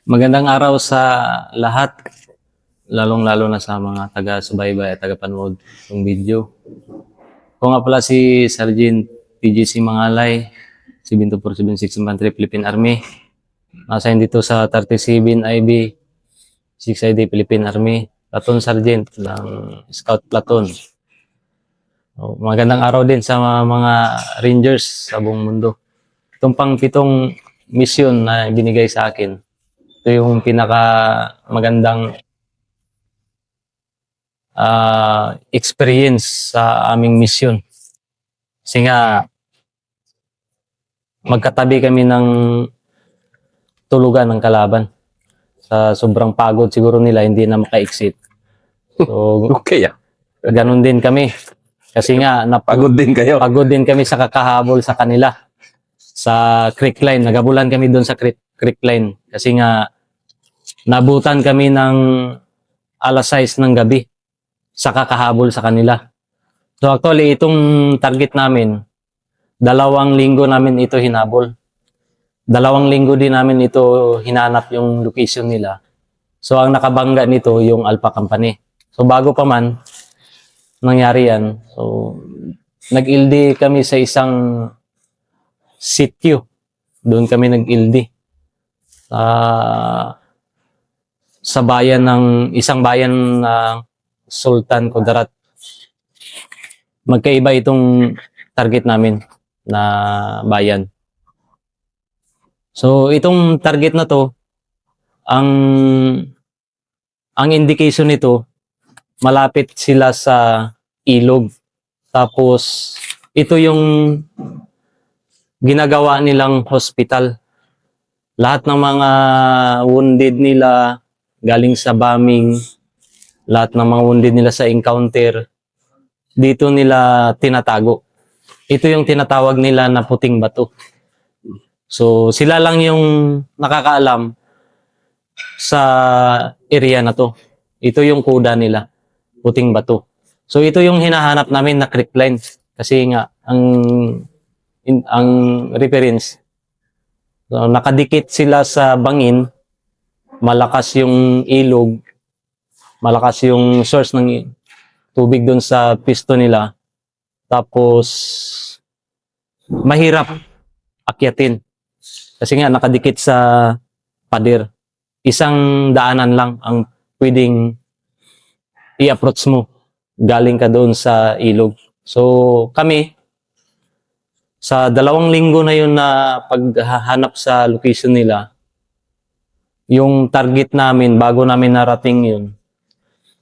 Magandang araw sa lahat, lalong-lalo na sa mga taga-subaybay at taga-panood ng video. Ako nga pala si Sergeant PGC Mangalay, 72476 Infantry Philippine Army. Nasa dito sa 37 IB, 6 ID Philippine Army, Platoon Sergeant ng Scout Platoon. Magandang araw din sa mga Rangers sa buong mundo. Itong pang-pitong mission na binigay sa akin, ito yung pinaka magandang experience sa aming mission. Kasi nga, magkatabi kami ng tulugan ng kalaban. Sa sobrang pagod siguro nila, hindi na maka-exit. So, Okay ganun din kami. Kasi nga, Pagod din kayo. pagod din kami sa kakahabol sa kanila. Sa creek line, nagabulan kami doon sa creek line. Kasi nga, nabutan kami ng alas 6 ng gabi sa kakahabol sa kanila. So actually, itong target namin, 2 linggo namin ito hinabol. 2 linggo din namin ito hinanap yung location nila. So ang nakabangga nito yung Alpha Company. So bago pa man nangyari yan, so nag-LD kami sa isang sitio. Doon kami nag-LD. Sa bayan ng isang bayan na Sultan Kudarat. Magkaiba itong target namin na bayan. So itong target na to, ang indication nito, malapit sila sa ilog. Tapos ito yung ginagawa nilang hospital. Lahat ng mga wounded nila galing sa bombing, lahat ng mga wounded nila sa encounter, dito nila tinatago. Ito yung tinatawag nila na puting bato. So sila lang yung nakakaalam sa area na to. Ito yung koda nila, puting bato. So ito yung hinahanap namin na creek line. Kasi nga, ang reference, so, nakadikit sila sa bangin, malakas yung ilog, malakas yung source ng tubig doon sa pisto nila. Tapos, mahirap akyatin. Kasi nga, nakadikit sa pader. Isang daanan lang ang pwedeng i-approach mo. Galing ka doon sa ilog. So, kami, sa 2 linggo na yun na paghahanap sa location nila, yung target namin, bago namin narating yun,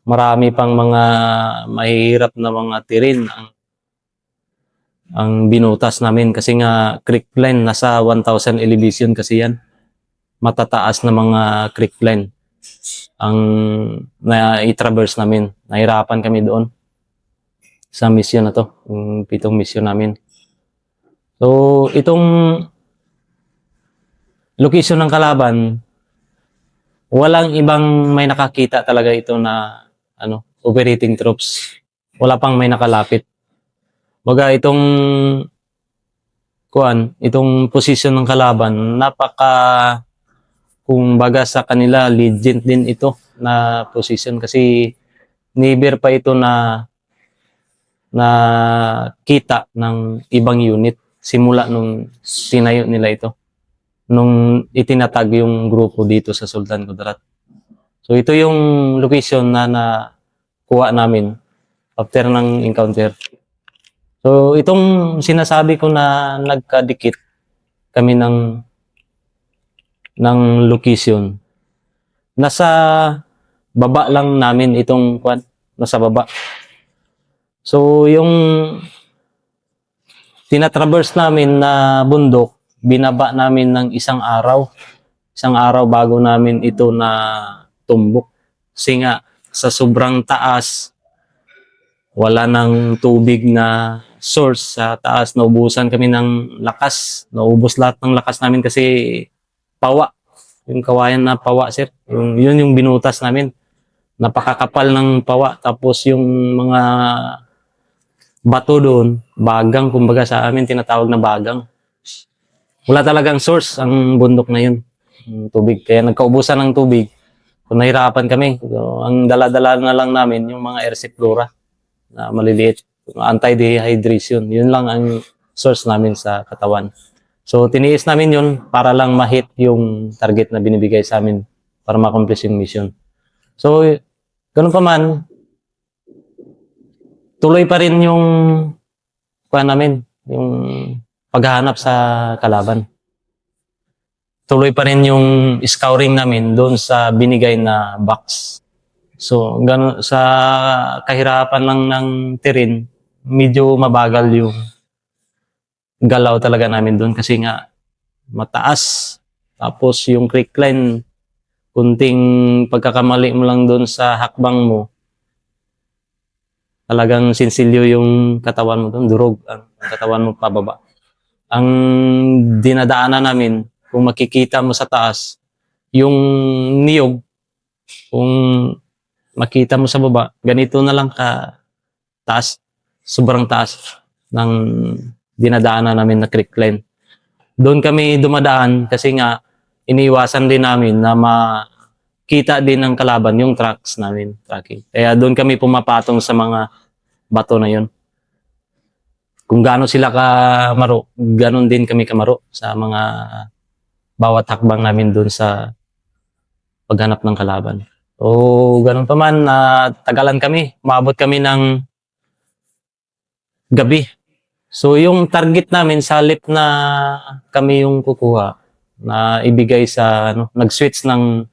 marami pang mga mahihirap na mga terrain ang binutas namin. Kasi nga, creek line, nasa 1,000 elevation kasi yan. Matataas na mga creek line ang na-i-traverse namin. Nahirapan kami doon sa mission na to, yung 7 mission namin. So, itong location ng kalaban, walang ibang may nakakita talaga ito na operating troops. Wala pang may nakalapit. Baga itong itong position ng kalaban, kung baga sa kanila, legend din ito na position. Kasi never pa ito na kita ng ibang unit simula nung tinayo nila ito, nung itinatag yung grupo dito sa Sultan Kudarat. So ito yung location na nakuha namin after ng encounter. So itong sinasabi ko na nagkadikit kami ng location, nasa baba lang namin itong nasa baba. So yung tinatraverse namin na bundok, binaba namin ng isang araw bago namin ito na tumbok. Kasi nga, sa sobrang taas, wala nang tubig na source sa taas. Naubusan kami ng lakas. Naubos lahat ng lakas namin kasi pawa. Yung kawayan na pawa, sir. Yun yung binutas namin. Napakakapal ng pawa. Tapos yung mga bato doon, bagang, kumbaga sa amin tinatawag na bagang. Wala talagang source ang bundok na yun. yung tubig. Kaya nagkaubusan ng tubig. So, nahirapan kami. So, ang dala-dala na lang namin yung mga Airciflora na maliliit. Anti-dehydration. Yun lang ang source namin sa katawan. So, tiniis namin yun para lang ma-hit yung target na binibigay sa amin para ma-accomplish yung mission. So, ganun pa man, tuloy pa rin yung namin, yung paghahanap sa kalaban. Tuloy pa rin yung scouring namin doon sa binigay na box. So, ganun, sa kahirapan lang ng terrain, medyo mabagal yung galaw talaga namin doon kasi nga mataas. Tapos yung creek line, kunting pagkakamali mo lang doon sa hakbang mo, talagang sinsilyo yung katawan mo doon, durog ang katawan mo pababa. Ang dinadaanan namin, kung makikita mo sa taas, yung niyog, kung makita mo sa baba, ganito na lang ka taas, sobrang taas ng dinadaanan namin na creek line. Doon kami dumadaan kasi nga iniiwasan din namin na makita din ng kalaban yung tracks namin, tracking. Kaya doon kami pumapatong sa mga bato na yun. Kung gaano sila kamaro, ganon din kami kamaro sa mga bawat hakbang namin doon sa paghanap ng kalaban. O ganun pa man, tagalan kami. Umabot kami ng gabi. So yung target namin, salip na kami yung kukuha na ibigay sa, nag-switch ng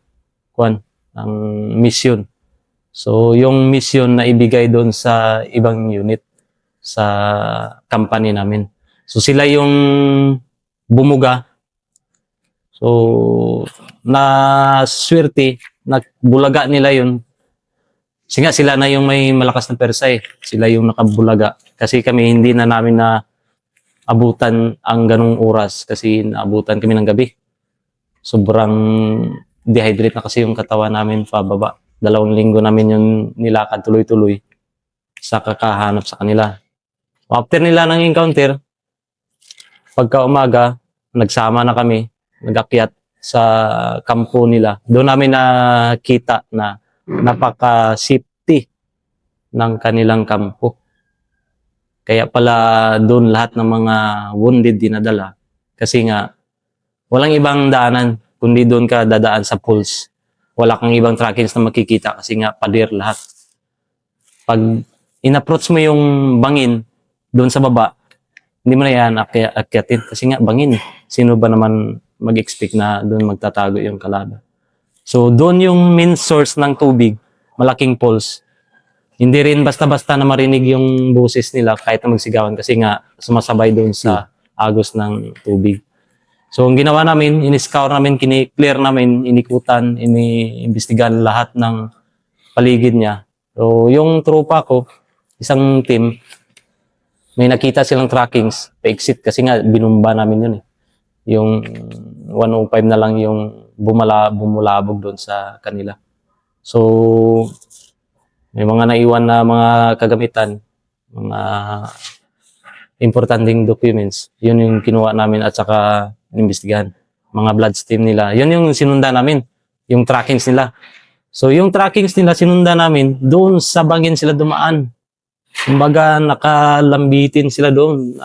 mission. So yung mission na ibigay doon sa ibang unit sa company namin. So sila yung bumuga. So na swerte, nagbulaga nila yun. Kasi nga sila na yung may malakas na persa eh. Sila yung nakabulaga. Kasi kami hindi na namin na abutan ang ganung oras kasi naabutan kami ng gabi. Sobrang dehydrate na kasi yung katawan namin pababa. 2 linggo namin yung nilakad tuloy-tuloy sa kakahanap sa kanila. After nila ng encounter, pagka umaga, nagsama na kami, nag-akyat sa kampo nila. Doon namin nakita na napaka-safety ng kanilang kampo. Kaya pala doon lahat ng mga wounded dinadala. Kasi nga, walang ibang daanan, kundi doon ka dadaan sa pools. Wala kang ibang trackings na makikita kasi nga pader lahat. Pag in-approach mo yung bangin doon sa baba, hindi mo na yan akyatin kasi nga bangin. Sino ba naman mag-expect na doon magtatago yung kalaban? So doon yung main source ng tubig, malaking pools. Hindi rin basta-basta na marinig yung boses nila kahit na magsigawan kasi nga sumasabay doon sa agos ng tubig. So ang ginawa namin, in-scour namin, kini-clear namin, inikutan, iniimbestigahan lahat ng paligid niya. So yung tropa ko, isang team, may nakita silang trackings, pa-exit kasi nga binumba namin yun eh. Yung 105 na lang yung bumulabog doon sa kanila. So may mga naiwan na mga kagamitan, mga importanteng documents. Yun yung kinuha namin at saka inimbestigahan. Mga bloodstain nila. Yun yung sinunda namin. Yung trackings nila. So yung trackings nila sinunda namin, doon sa bangin sila dumaan. Kumbaga nakalambitin sila doon.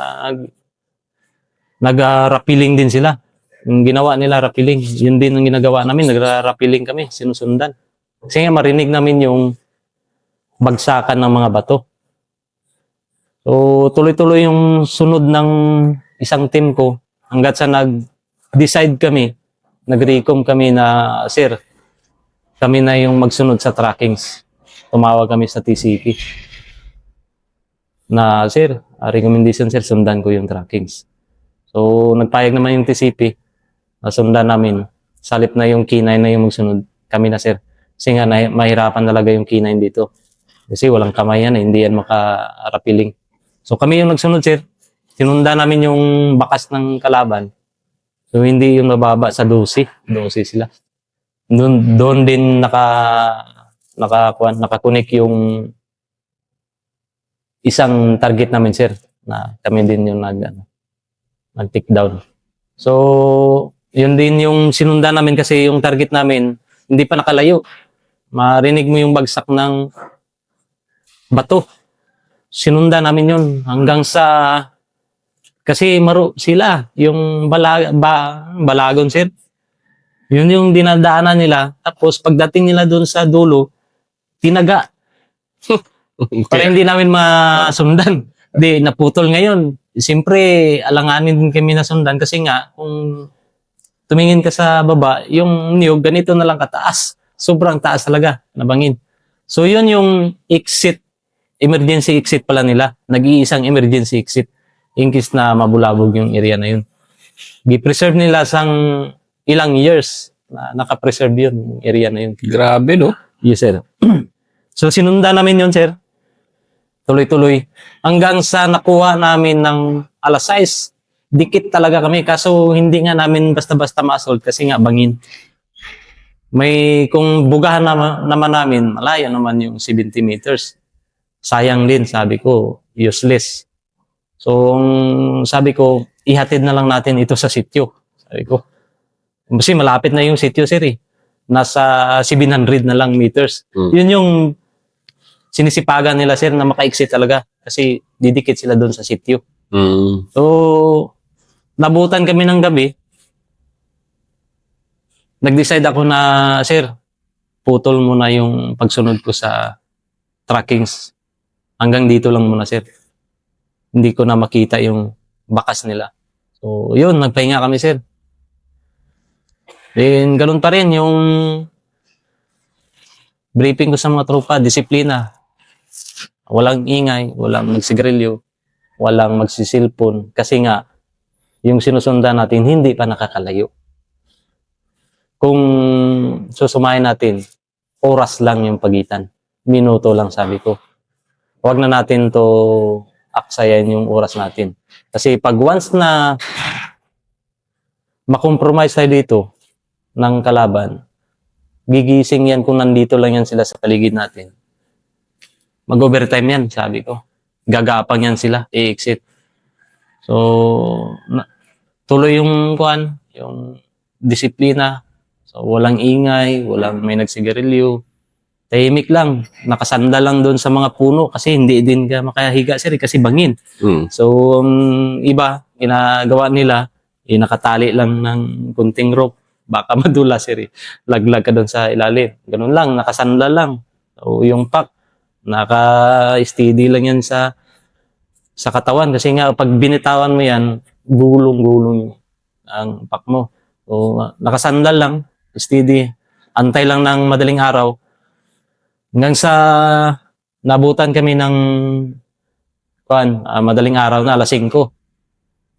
Nag-rapiling din sila. Yung ginawa nila rapiling. Yun din ang ginagawa namin. Nag-rapiling kami. Sinusundan. Kasi nga marinig namin yung bagsakan ng mga bato. So, tuloy-tuloy yung sunod ng isang team ko hanggat sa nag-decide kami, nag-recom kami na, sir, kami na yung magsunod sa trackings. Tumawag kami sa TCP. Na, sir, recommendation, sir, sundan ko yung trackings. So, nagpayag naman yung TCP. Sundan namin. Salip na yung K9 na yung magsunod. Kami na, sir. Kasi nga, mahirapan talaga yung K9 dito. Kasi walang kamay yan, hindi yan makarapiling. So kami yung nagsunod, sir. Sinunda namin yung bakas ng kalaban. So hindi yung mababa sa 12. 12 sila. Doon din nakakunik yung isang target namin, sir. Na kami din yung nag-take down. So Yun din yung sinundan namin kasi yung target namin, hindi pa nakalayo. Marinig mo yung bagsak ng bato. Sinundan namin yun hanggang sa, kasi sila, yung balagon sir. Yun yung dinadaanan nila. Tapos pagdating nila doon sa dulo, tinaga. Para hindi namin masundan. Di, naputol ngayon. Siyempre, alanganin din kami nasundan kasi nga, kung tumingin ka sa baba, yung niyog ganito na lang kataas. Sobrang taas talaga, nabangin. So yun yung exit, emergency exit pala nila. Nag-iisang emergency exit in case na mabulabog yung area na yun. Gi-preserve nila sang ilang years na naka-preserve yun, yung area na yun. Grabe, no? Yes, sir. So sinundan namin yun, sir. Tuloy-tuloy. Hanggang sa nakuha namin ng alas 6. Dikit talaga kami. Kaso hindi nga namin basta-basta ma-assault kasi nga bangin. May, kung bugahan naman namin, malayo naman yung 70 meters. Sayang din, sabi ko, useless. So, sabi ko, ihatid na lang natin ito sa sityo. Sabi ko. Kasi malapit na yung sityo, sir eh. Nasa 700 na lang meters. Yun yung sinisipagan nila, sir, na maka-exit talaga. Kasi didikit sila doon sa sityo. So, nabutan kami ng gabi. Nag-decide ako na, sir, putol muna yung pagsunod ko sa trackings. Hanggang dito lang muna, sir. Hindi ko na makita yung bakas nila. So, yun, nagpahinga kami, sir. Then, ganun pa rin yung briefing ko sa mga tropa, disiplina. Walang ingay, walang magsigarilyo, walang magsisilpon. Kasi nga, yung sinusundan natin, hindi pa nakakalayo. Kung susumahin natin, oras lang yung pagitan. Minuto lang, sabi ko. Huwag na natin to aksayan yung oras natin. Kasi pag once na makompromise tayo dito ng kalaban, gigising yan kung nandito lang yan sila sa paligid natin. Mag-overtime yan, sabi ko. Gagapang yan sila, i-exit. So, tuloy yung yung disiplina. So, walang ingay, walang may nagsigarilyo. Tahimik lang, nakasanda lang doon sa mga puno kasi hindi din ka makahiga, sir, kasi bangin. So, iba, ginagawa nila, nakatali lang ng kunting rope. Baka madula, sir. Laglag ka doon sa ilalim. Ganun lang, nakasanda lang. So, yung pack, naka-steady lang yan sa katawan. Kasi nga, pag binitawan mo yan, gulong-gulong ang pack mo. So, nakasandal lang, steady. Antay lang ng madaling araw. Hanggang sa nabutan kami ng madaling araw na, alas 5.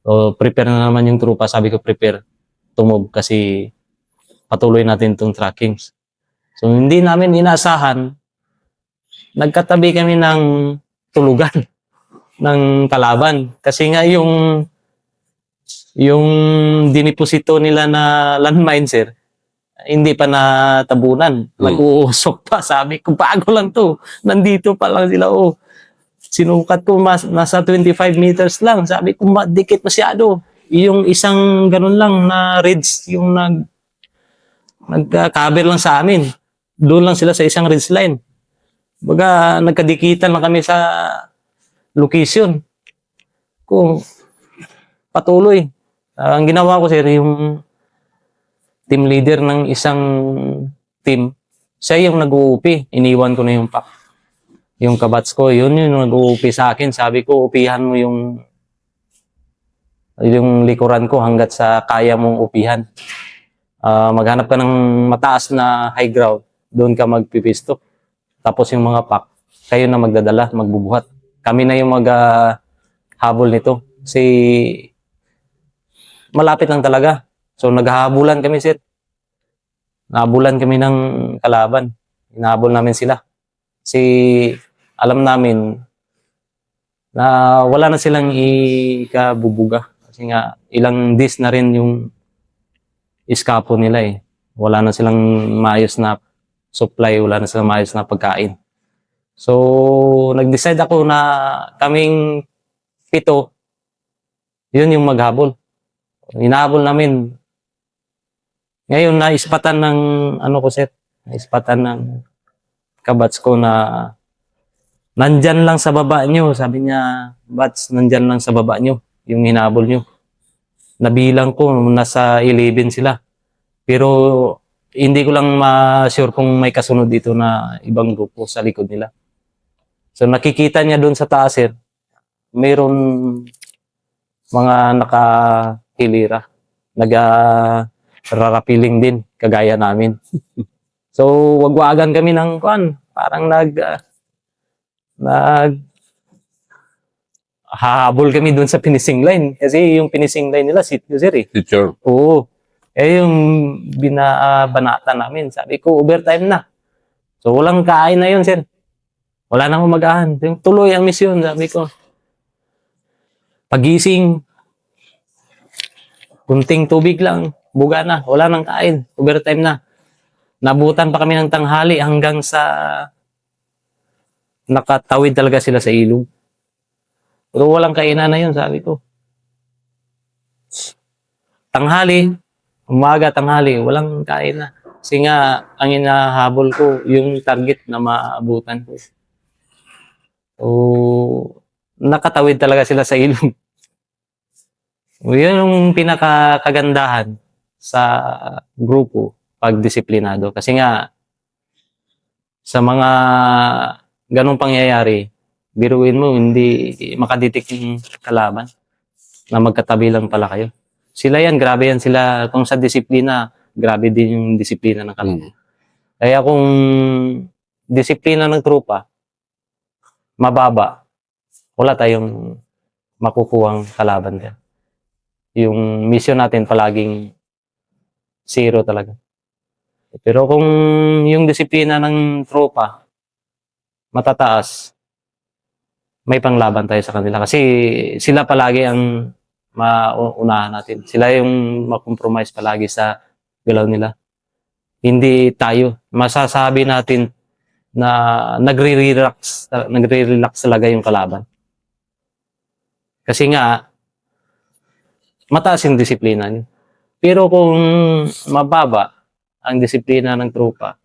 So, prepare na naman yung trupa. Sabi ko, prepare. Tumog kasi patuloy natin itong trackings. So, hindi namin inaasahan, nagkatabi kami ng tulugan ng kalaban. Kasi nga yung diniposito nila na landmine, sir, hindi pa natabunan. Nag-uusok pa. Sabi ko, bago lang to. Nandito pa lang sila. Sinukat ko, nasa 25 meters lang. Sabi ko, dikit masyado. Yung isang ganun lang na ridge, yung nagka-cover lang sa amin. Doon lang sila sa isang ridge line. Baga, nagkadikitan lang kami sa location. Kung patuloy. Ang ginawa ko, sir, yung team leader ng isang team, siya yung nag-uupi. Iniwan ko na yung pack. Yung kabats ko, yun yung nag-uupi sa akin. Sabi ko, upihan mo yung likuran ko hanggat sa kaya mong upihan. Maghanap ka ng mataas na high ground. Doon ka magpipisto. Tapos yung mga pack, kayo na magdadala, magbubuhat. Kami na yung habol nito. Kasi malapit lang talaga. So, naghahabulan kami, sir. Nahabulan kami ng kalaban. Hinahabol namin sila. Kasi alam namin na wala na silang ikabubuga. Kasi nga, ilang days na rin yung iskapo nila eh. Wala na silang maayos na supply, wala na silang maayos na pagkain. So, nag-decide ako na kaming 7, yun yung maghabol. Hinahabol namin Ngayon, naispatan ng, ano ko sir, naispatan ng kabats ko na nandyan lang sa baba nyo. Sabi niya, bats, nandyan lang sa baba nyo, yung hinabol nyo. Nabilang ko, nasa 11 sila. Pero, hindi ko lang ma-sure kung may kasunod dito na ibang grupo sa likod nila. So, nakikita niya doon sa taas, sir, mayroon mga nakahilira. Rarapiling din, kagaya namin. So, wagwagan kami ng kuan, parang hahabol kami doon sa finishing line. Kasi yung finishing line nila, sityo sir eh. Teacher. Oo. Eh yung binabanata namin, sabi ko, overtime na. So, walang kain na yun, sir. Wala na akong mag-ahan. Tuloy ang misyon, sabi ko. Pagising, kunting tubig lang, buga na, wala nang kain, overtime na. Nabutan pa kami ng tanghali hanggang sa nakatawid talaga sila sa ilog. Pero walang kainan na yun, sabi ko. Tanghali, umaga, tanghali, walang kain na. Kasi nga, ang inahabol ko, yung target na maabutan ko. So, nakatawid talaga sila sa ilog. Yun yung pinakakagandahan sa grupo pag disiplinado. Kasi nga, sa mga ganong pangyayari, biruin mo, hindi makaditik yung kalaban na magkatabi lang pala kayo. Sila yan, grabe yan sila. Kung sa disiplina, grabe din yung disiplina ng kalaban. Kaya kung disiplina ng trupa, mababa, wala tayong makukuhang kalaban din. Yung mission natin palaging 0 talaga. Pero kung yung disiplina ng tropa matataas, may panglaban tayo sa kanila. Kasi sila palagi ang mauunahan natin. Sila yung makompromise palagi sa galaw nila. Hindi tayo. Masasabi natin na nagre-relax talaga yung kalaban. Kasi nga, mataas yung disiplina niyo. Pero kung mababa ang disiplina ng tropa,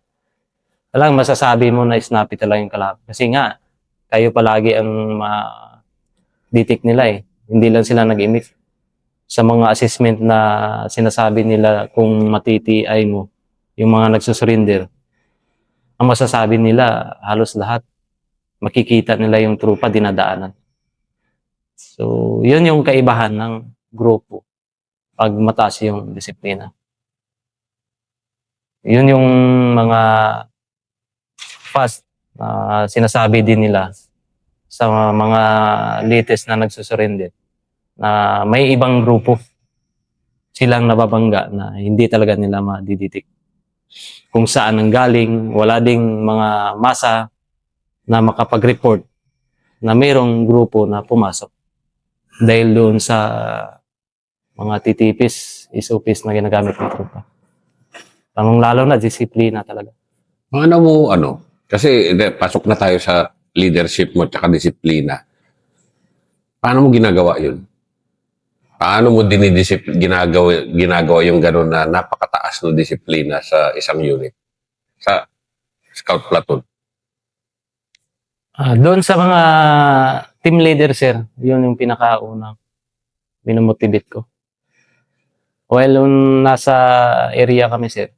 talagang masasabi mo na snappy talaga yung kalaban. Kasi nga, kayo palagi ang ma-detect nila eh. Hindi lang sila nag-emit. Sa mga assessment na sinasabi nila kung matitiay mo, yung mga nagsusurrender, ang masasabi nila, halos lahat, makikita nila yung tropa dinadaanan. So, yun yung kaibahan ng grupo pag mataas yung disiplina. Yun yung mga fast na sinasabi din nila sa mga latest na nagsusurrender na may ibang grupo silang nababangga na hindi talaga nila madiditik. Kung saan ang galing, wala ding mga masa na makapag-report na mayroong grupo na pumasok dahil doon sa mga titipis, SOPs na ginagamit ng tropa. Lalo na, disiplina talaga. Paano mo, kasi pasok na tayo sa leadership mo at disiplina. Paano mo ginagawa yun? Paano mo ginagawa yung gano'n na napakataas ng disiplina sa isang unit? Sa scout platoon? Doon sa mga team leader, sir, yun yung pinakaunang minomotivate ko. While nasa area kami, sir,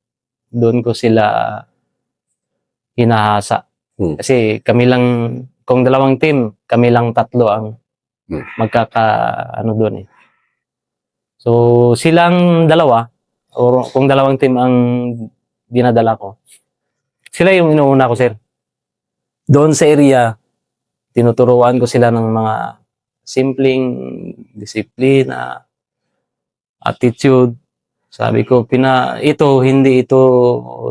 doon ko sila hinahasa. Kasi kami lang, kung dalawang team, kami lang 3 ang doon eh. So, silang dalawa, o kung dalawang team ang dinadala ko, sila yung inuuna ko, sir. Doon sa area, tinuturuan ko sila ng mga simpleng disiplina, attitude. Sabi ko, hindi ito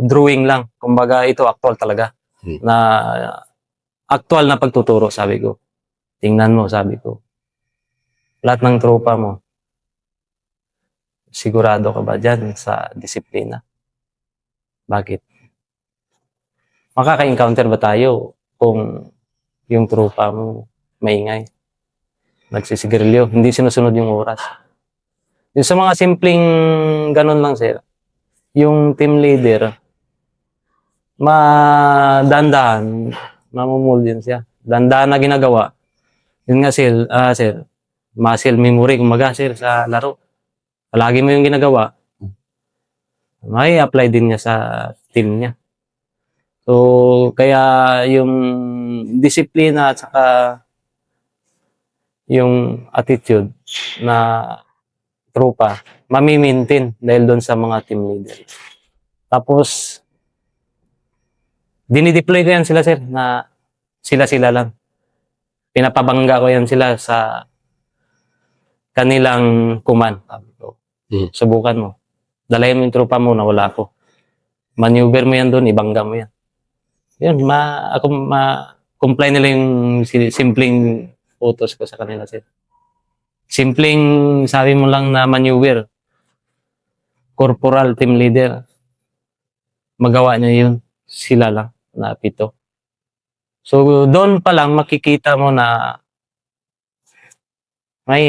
drawing lang. Kumbaga, ito actual talaga. Na actual na pagtuturo, sabi ko. Tingnan mo, sabi ko. Lahat ng tropa mo, sigurado ka ba dyan sa disiplina? Bakit? Makaka-encounter ba tayo kung yung tropa mo maingay, nagsisigarilyo, hindi sinusunod yung oras? Yung sa mga simpleng ganun lang, sir, yung team leader, dandahan, mamumul din siya. Dandahan na ginagawa. Yun nga, sir, muscle memory, kumaga, sir, sa laro. Palagi mo yung ginagawa, may apply din niya sa team niya. So, kaya yung disiplina at saka yung attitude na tropa, mamimintin dahil doon sa mga team leader. Tapos, dinideploy ko yan sila, sir, na sila-sila lang. Pinapabangga ko yan sila sa kanilang command. Sabi ko, subukan mo. Dalayan mo yung tropa mo na wala ako. Maneuver mo yan doon, ibangga mo yan. Yun, comply nila yung simpleng utos ko sa kanila, sir. Simpleng, sabi mo lang na maneuver. Corporal, team leader. Magawa niya yun. Sila lang, na 7. So, doon pa lang makikita mo na may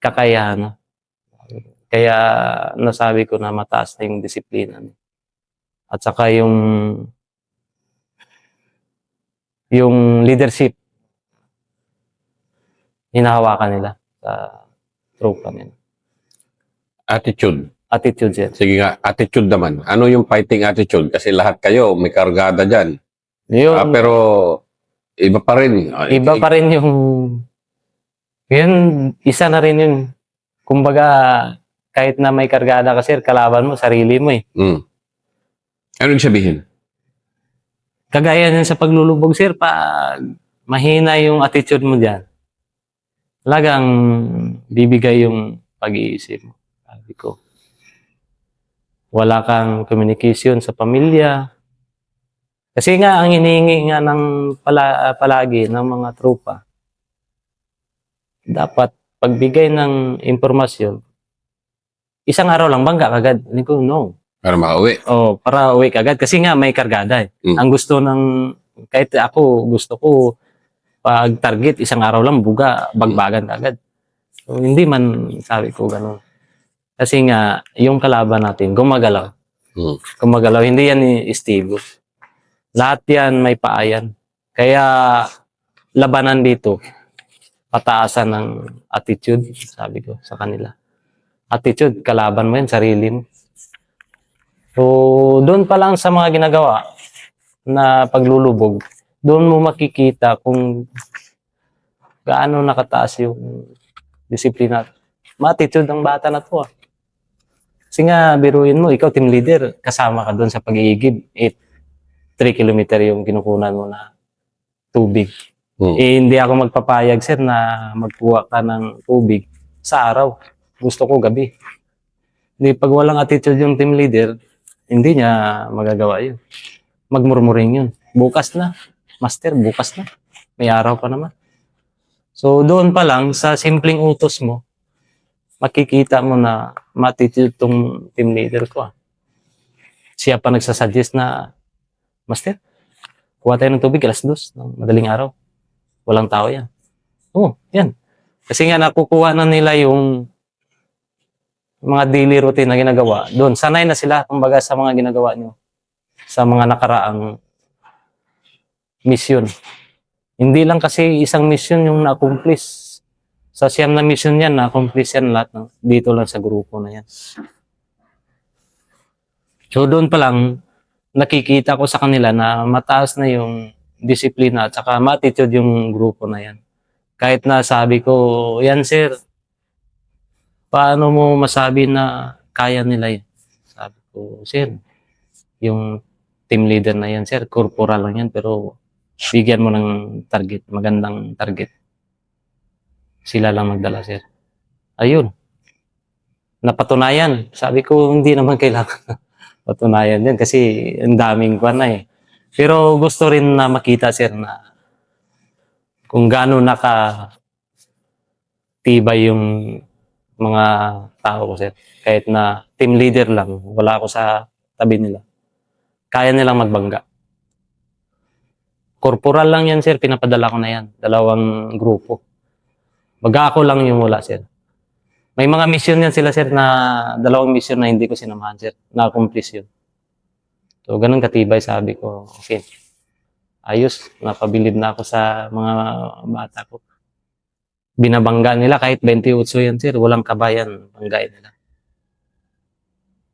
kakayahan. Kaya nasabi ko na mataas na yung disiplina. At saka yung leadership, hinahawakan nila sa tropa nila. Attitude. Attitude, sir. Sige nga, attitude naman. Ano yung fighting attitude? Kasi lahat kayo, may kargada dyan. Yun, Pero, iba pa rin. iba pa rin yung, yun, isa na rin yun. Kumbaga, kahit na may kargada ka, sir, kalaban mo, sarili mo eh. Ano yung sabihin? Kagaya nun sa paglulubog, sir, pag mahina yung attitude mo dyan, talagang bibigay yung pag-iisip mo. Sabi ko, wala kang communication sa pamilya. Kasi nga, ang hinihingi nga ng palagi ng mga tropa, dapat pagbigay ng impormasyon, isang araw lang bangga kagad. Hindi ko, no. Para makauwi. Oh, para uwi kagad. Kasi nga, may kargada eh. Ang gusto kahit ako, gusto ko, pag target, isang araw lang, bagbagan kagad. So, hindi man, sabi ko, gano'n. Kasi nga, yung kalaban natin, gumagalaw. Gumagalaw, hindi yan stable. Lahat yan may paayan. Kaya, labanan dito, pataasan ng attitude, sabi ko sa kanila. Attitude, kalaban mo yan, sarili mo. So, doon pa lang sa mga ginagawa na paglulubog, doon mo makikita kung gaano nakataas yung disiplina. Ma-attitude ng bata na to. Kasi nga, biruin mo, ikaw team leader, kasama ka doon sa pag-iigib. 3 kilometer yung kinukunan mo na tubig. Hindi ako magpapayag, sir, na magkuha ka ng tubig sa araw. Gusto ko gabi. Hindi, pag walang attitude yung team leader, hindi niya magagawa yun. Magmurmuring yun. Bukas na. Master, bukas na. May araw pa naman. So, doon pa lang, sa simpleng utos mo, makikita mo na ma-attitude tong team leader ko. Siya pa nagsasuggest na, Master, kuha tayo ng tubig, 2:00 ng madaling araw. Walang tao yan. Oo, yan. Kasi nga nakukuha na nila yung mga daily routine na ginagawa. Doon, sanay na sila, kumbaga, sa mga ginagawa nyo. Sa mga nakaraang mission. Hindi lang kasi isang mission yung na-accomplish. Sa 9 na mission yan, na-accomplish yan lahat dito lang sa grupo na yan. So doon pa lang, nakikita ko sa kanila na mataas na yung disiplina at saka ma-attitude yung grupo na yan. Kahit na sabi ko, yan sir, paano mo masabi na kaya nila yun? Sabi ko, sir, yung team leader na yan, sir, corporal lang yan, pero bigyan mo ng target, magandang target. Sila lang magdala, sir. Ayun. Napatunayan. Sabi ko, hindi naman kailangan patunayan din kasi ang daming kwan na eh. Pero gusto rin na makita, sir, na kung gaano nakatibay yung mga tao ko, sir. Kahit na team leader lang, wala ako sa tabi nila. Kaya nilang magbangga. Corporal lang yan, sir. Pinapadala ko na yan. 2 grupo. Ako lang yung wala, sir. May mga mission yan sila, sir, na 2 mission na hindi ko sinamahan, sir. Na-accomplish yun. So, ganun katibay, sabi ko, okay. Ayos, napabilib na ako sa mga bata ko. Binabangga nila kahit 28 yan, sir. Walang kabayan, banggain nila.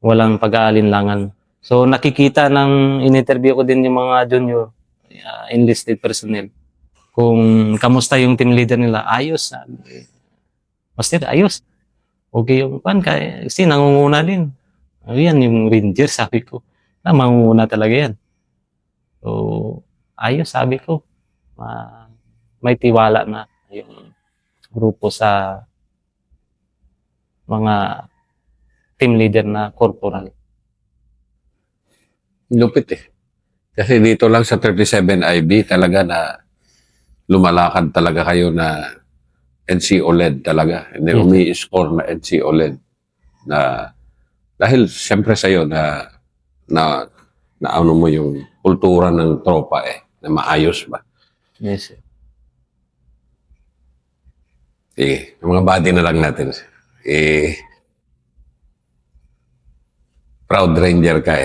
Walang pag-aalinlangan. So, nakikita ng in-interview ko din yung mga junior enlisted personnel. Kung kamusta yung team leader nila, ayos. Sabi. Master, ayos. Okay yung pan, kasi nangunguna din. Yan yung Ranger, sabi ko. Mangunguna talaga yan. So, ayos, sabi ko. May tiwala na yung grupo sa mga team leader na corporal. Lupit eh. Kasi dito lang sa 37IB talaga na lumalakad talaga kayo na NCOLED talaga. Hindi Yes. umi-score na NCOLED na dahil siyempre sa'yo na ano mo yung kultura ng tropa na maayos ba. Yes, sir. Yung mga body na lang natin. Proud Ranger ka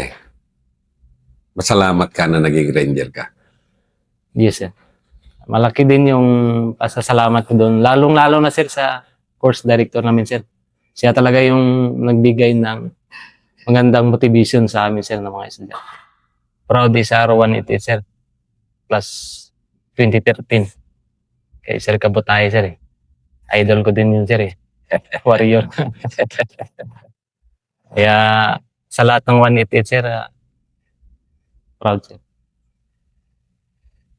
Masalamat ka na naging Ranger ka. Yes, sir. Malaki din yung pasasalamat ko doon. Lalong-lalo na, sir, sa course director namin, sir. Siya talaga yung nagbigay ng magandang motivation sa amin, sir, ng mga estudyante. Proud is R188, sir. Plus 2013. Kay Sir Kabutay, sir. Idol ko din yun, sir. Warrior. Kaya sa lahat ng 188, sir, proud, sir.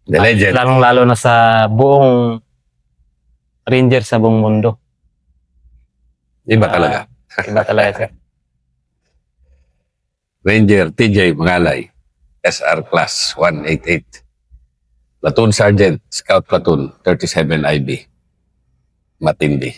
The legend. Lalong-lalo na sa buong Ranger sa buong mundo. Iba talaga. Iba talaga, sir. Ranger TJ Mangalay, SR Class 188. Platoon Sergeant, Scout Platoon, 37IB. Matindi.